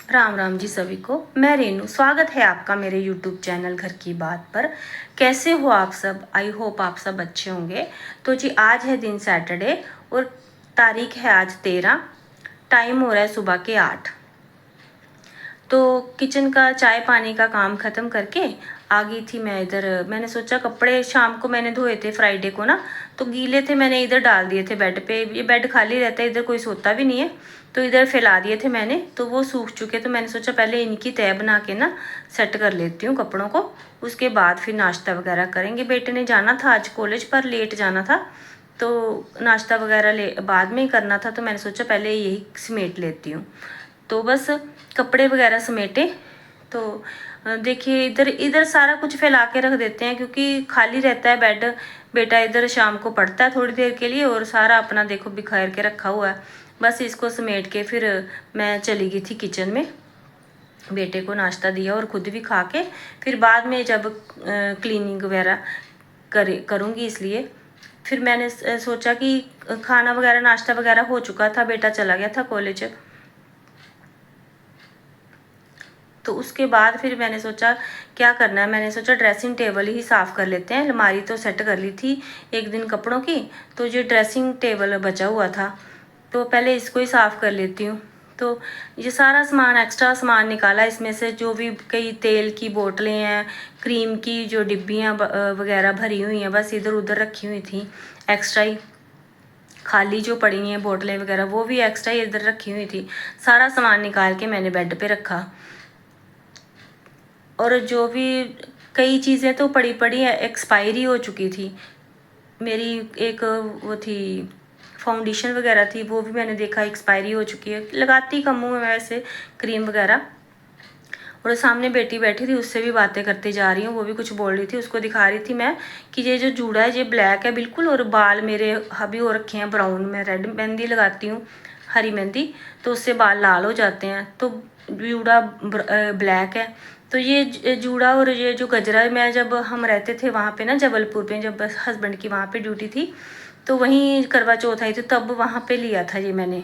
राम राम जी सभी को। मैं रेनू, स्वागत है आपका मेरे यूट्यूब चैनल घर की बात पर। कैसे हो आप सब? आई होप आप सब अच्छे होंगे। तो जी आज है दिन सैटरडे और तारीख है आज 13। टाइम हो रहा है सुबह के 8। तो किचन का चाय पानी का काम ख़त्म करके आ गई थी मैं इधर। मैंने सोचा कपड़े शाम को मैंने धोए थे फ्राइडे को ना, तो गीले थे, मैंने इधर डाल दिए थे बेड पे। ये बेड खाली रहता है, इधर कोई सोता भी नहीं है, तो इधर फैला दिए थे मैंने, तो वो सूख चुके। तो मैंने सोचा पहले इनकी तह बना के ना सेट कर लेती हूँ कपड़ों को, उसके बाद फिर नाश्ता वगैरह करेंगे। बेटे ने जाना था आज कॉलेज, पर लेट जाना था, तो नाश्ता वगैरह बाद में ही करना था, तो मैंने सोचा पहले यही समेट लेती हूँ। तो बस कपड़े वगैरह समेटे। तो देखिए इधर इधर सारा कुछ फैला के रख देते हैं क्योंकि खाली रहता है बेड। बेटा इधर शाम को पढ़ता है थोड़ी देर के लिए, और सारा अपना देखो बिखेर के रखा हुआ है। बस इसको समेट के फिर मैं चली गई थी किचन में, बेटे को नाश्ता दिया और खुद भी खा के फिर बाद में जब क्लीनिंग वगैरह करूँगी, इसलिए फिर मैंने सोचा कि खाना वगैरह नाश्ता वगैरह हो चुका था, बेटा चला गया था कॉलेज। तो उसके बाद फिर मैंने सोचा क्या करना है, मैंने सोचा ड्रेसिंग टेबल ही साफ़ कर लेते हैं। अलमारी तो सेट कर ली थी एक दिन कपड़ों की, तो ये ड्रेसिंग टेबल बचा हुआ था, तो पहले इसको ही साफ़ कर लेती हूँ। तो ये सारा सामान, एक्स्ट्रा सामान निकाला इसमें से, जो भी कई तेल की बोतलें हैं, क्रीम की जो डिब्बियाँ वगैरह भरी हुई हैं, बस इधर उधर रखी हुई थी एक्स्ट्रा ही। खाली जो पड़ी हैं बोतलें वगैरह वो भी एक्स्ट्रा ही इधर रखी हुई थी। सारा सामान निकाल के मैंने बेड पे रखा। और जो भी कई चीज़ें तो पड़ी पड़ी एक्सपायरी हो चुकी थी। मेरी एक वो थी फाउंडेशन वगैरह थी, वो भी मैंने देखा एक्सपायरी हो चुकी है। लगाती कम हूँ मैं वैसे क्रीम वगैरह। और सामने बेटी बैठी थी, उससे भी बातें करते जा रही हूँ, वो भी कुछ बोल रही थी, उसको दिखा रही थी मैं कि ये जो जूड़ा है ये ब्लैक है बिल्कुल, और बाल मेरे अभी हो रखे हैं ब्राउन। मैं रेड मेहंदी लगाती हूँ, हरी मेहंदी, तो उससे बाल लाल हो जाते हैं, तो जूड़ा ब्लैक है। तो ये जूड़ा और ये जो गजरा, मैं जब हम रहते थे वहाँ पे ना जबलपुर पे, जब हस्बैंड की वहाँ पे ड्यूटी थी, तो वहीं करवा चौथ आई थी, तब वहाँ पे लिया था ये मैंने।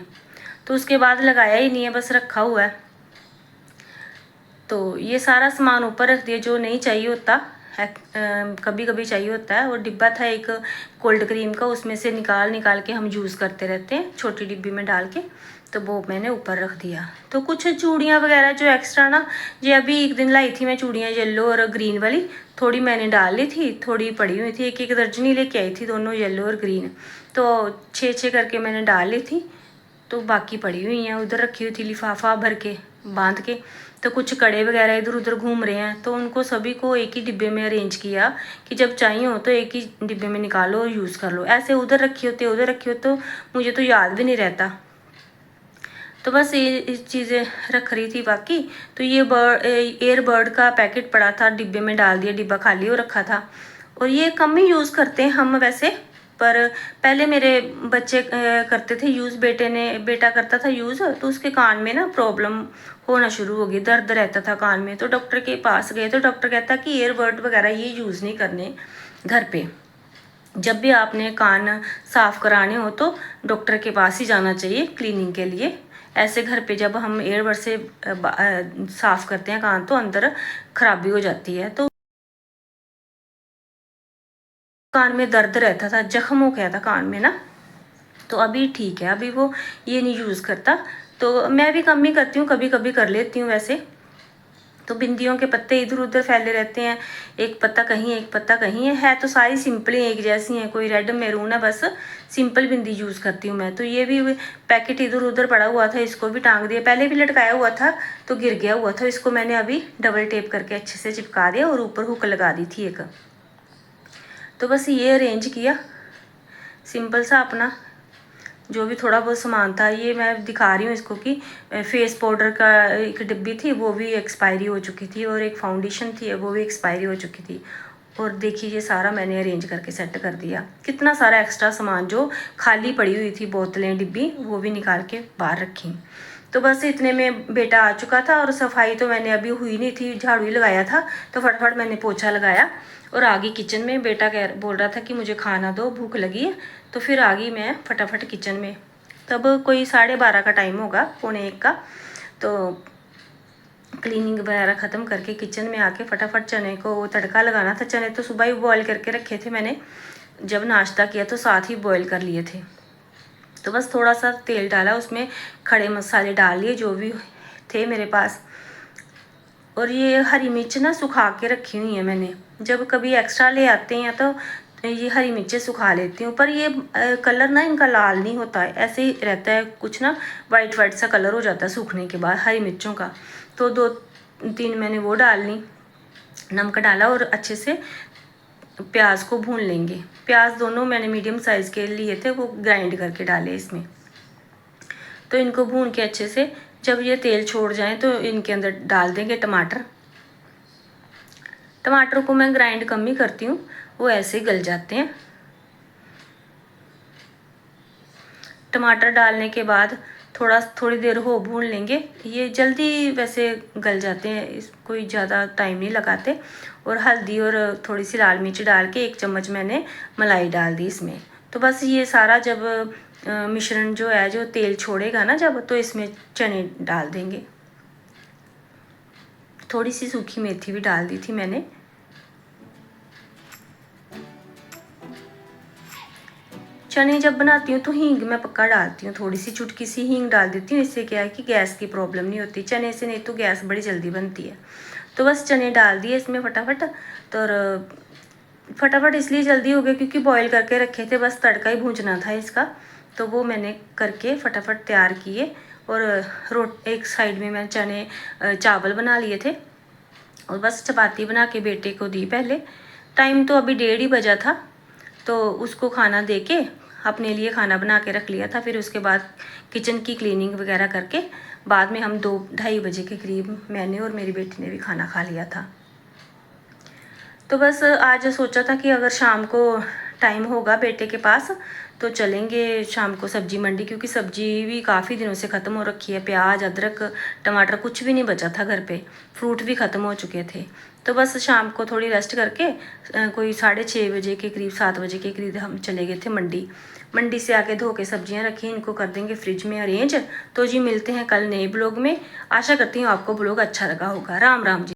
तो उसके बाद लगाया ही नहीं है, बस रखा हुआ है। तो ये सारा सामान ऊपर रख दिया जो नहीं चाहिए होता है, कभी कभी चाहिए होता है। और डिब्बा था एक कोल्ड क्रीम का, उसमें से निकाल निकाल के हम यूज़ करते रहते हैं छोटी डिब्बी में डाल के, तो वो मैंने ऊपर रख दिया। तो कुछ चूड़ियाँ वगैरह जो एक्स्ट्रा ना, ये अभी एक दिन लाई थी मैं चूड़ियाँ येलो और ग्रीन वाली, थोड़ी मैंने डाल ली थी, थोड़ी पड़ी हुई थी, एक एक दर्जनी लेके आई थी दोनों येलो और ग्रीन, तो 6-6 करके मैंने डाल ली थी। तो बाकी पड़ी हुई हैं, उधर रखी हुई थी लिफाफा भर के बांध के। तो कुछ कड़े वगैरह इधर उधर घूम रहे हैं, तो उनको सभी को एक ही डिब्बे में अरेंज किया कि जब चाहिए हो तो एक ही डिब्बे में निकालो और यूज़ कर लो। ऐसे उधर रखी होती है उधर रखी हो तो मुझे तो याद भी नहीं रहता। तो बस ये चीज़ें रख रही थी बाकी। तो ये एयरबर्ड का पैकेट पड़ा था, डिब्बे में डाल दिया, डिब्बा खाली हो रखा था। और ये कम ही यूज़ करते हैं हम वैसे, पर पहले मेरे बच्चे करते थे यूज़, बेटा करता था यूज़, तो उसके कान में ना प्रॉब्लम होना शुरू हो गई, दर्द रहता था कान में। तो डॉक्टर के पास गए तो डॉक्टर कहता कि ईयरबड वगैरह ये यूज़ नहीं करने घर पे। जब भी आपने कान साफ़ कराने हो तो डॉक्टर के पास ही जाना चाहिए क्लीनिंग के लिए। ऐसे घर पे जब हम ईयरबड से साफ़ करते हैं कान, तो अंदर खराबी हो जाती है। तो कान में दर्द रहता था, जख्म हो गया था कान में ना, तो अभी ठीक है, अभी वो ये नहीं यूज़ करता। तो मैं भी कम ही करती हूँ, कभी कभी कर लेती हूँ वैसे। तो बिंदियों के पत्ते इधर उधर फैले रहते हैं, एक पत्ता कहीं एक पत्ता कहीं है तो सारी सिंपल ही एक जैसी हैं, कोई रेड मैरून है, बस सिंपल बिंदी यूज़ करती हूँ मैं। तो ये भी पैकेट इधर उधर पड़ा हुआ था, इसको भी टांग दिया। पहले भी लटकाया हुआ था तो गिर गया हुआ था, इसको मैंने अभी डबल टेप करके अच्छे से चिपका दिया और ऊपर हुक लगा दी थी एक। तो बस ये अरेंज किया सिंपल सा अपना, जो भी थोड़ा बहुत सामान था। ये मैं दिखा रही हूँ इसको कि फेस पाउडर का एक डिब्बी थी, वो भी एक्सपायरी हो चुकी थी, और एक फाउंडेशन थी वो भी एक्सपायरी हो चुकी थी। और देखिए ये सारा मैंने अरेंज करके सेट कर दिया। कितना सारा एक्स्ट्रा सामान जो खाली पड़ी हुई थी बोतलें डिब्बी, वो भी निकाल के बाहर रखी। तो बस इतने में बेटा आ चुका था, और सफाई तो मैंने अभी हुई नहीं थी, झाड़ू ही लगाया था, तो फटाफट मैंने पोछा लगाया और आ गई किचन में। बेटा बोल रहा था कि मुझे खाना दो, भूख लगी है, तो फिर आ गई मैं फटाफट किचन में। तब कोई 12:30 का टाइम होगा, 12:45 का। तो क्लीनिंग वगैरह ख़त्म करके किचन में आके फटाफट चने को तड़का लगाना था। चने तो सुबह ही बॉईल करके रखे थे मैंने, जब नाश्ता किया तो साथ ही बॉईल कर लिए थे। तो बस थोड़ा सा तेल डाला, उसमें खड़े मसाले डाल लिए जो भी थे मेरे पास। और ये हरी मिर्च ना सुखा के रखी हुई है मैंने, जब कभी एक्स्ट्रा ले आते हैं तो ये हरी मिर्चें सुखा लेती हूँ। पर ये कलर ना इनका लाल नहीं होता है, ऐसे ही रहता है, कुछ ना वाइट वाइट सा कलर हो जाता है सूखने के बाद हरी मिर्चों का। तो 2-3 मैंने वो डाल ली, नमक डाला और अच्छे से प्याज को भून लेंगे। प्याज दोनों मैंने मीडियम साइज़ के लिए थे, वो ग्राइंड करके डाले इसमें। तो इनको भून के अच्छे से जब ये तेल छोड़ जाएं तो इनके अंदर डाल देंगे टमाटर। टमाटर को मैं ग्राइंड कम ही करती हूँ, वो ऐसे ही गल जाते हैं। टमाटर डालने के बाद थोड़ी देर हो भून लेंगे। ये जल्दी वैसे गल जाते हैं, कोई ज़्यादा टाइम नहीं लगाते। और हल्दी और थोड़ी सी लाल मिर्च डाल के 1 चम्मच मैंने मलाई डाल दी इसमें। तो बस ये सारा जब मिश्रण जो है जो तेल छोड़ेगा ना जब, तो इसमें चने डाल देंगे। थोड़ी सी सूखी मेथी भी डाल दी थी मैंने। चने जब बनाती हूँ तो हींग मैं पक्का डालती हूँ, थोड़ी सी चुटकी सी हींग डाल देती हूँ। इससे क्या है कि गैस की प्रॉब्लम नहीं होती चने से, नहीं तो गैस बड़ी जल्दी बनती है। तो बस चने डाल दिए इसमें फटाफट। तो फटाफट इसलिए जल्दी हो गया क्योंकि बॉईल करके रखे थे, बस तड़का ही भूंजना था इसका। तो वो मैंने करके फटाफट तैयार किए। और एक साइड में मैं चने चावल बना लिए थे और बस चपाती बना के बेटे को दी पहले। टाइम तो अभी 1:30 ही बजा था, तो उसको खाना दे के अपने लिए खाना बना के रख लिया था। फिर उसके बाद किचन की क्लीनिंग वगैरह करके बाद में हम 2-2:30 बजे के करीब मैंने और मेरी बेटी ने भी खाना खा लिया था। तो बस आज सोचा था कि अगर शाम को टाइम होगा बेटे के पास तो चलेंगे शाम को सब्जी मंडी, क्योंकि सब्जी भी काफ़ी दिनों से ख़त्म हो रखी है। प्याज, अदरक, टमाटर कुछ भी नहीं बचा था घर पे, फ्रूट भी ख़त्म हो चुके थे। तो बस शाम को थोड़ी रेस्ट करके कोई 6:30 बजे के करीब, 7 बजे के करीब हम चले गए थे मंडी। मंडी से आके धो के सब्जियाँ रखी, इनको कर देंगे फ्रिज में अरेंज। तो जी मिलते हैं कल नए ब्लॉग में। आशा करती हूँ आपको ब्लॉग अच्छा लगा होगा। राम राम जी।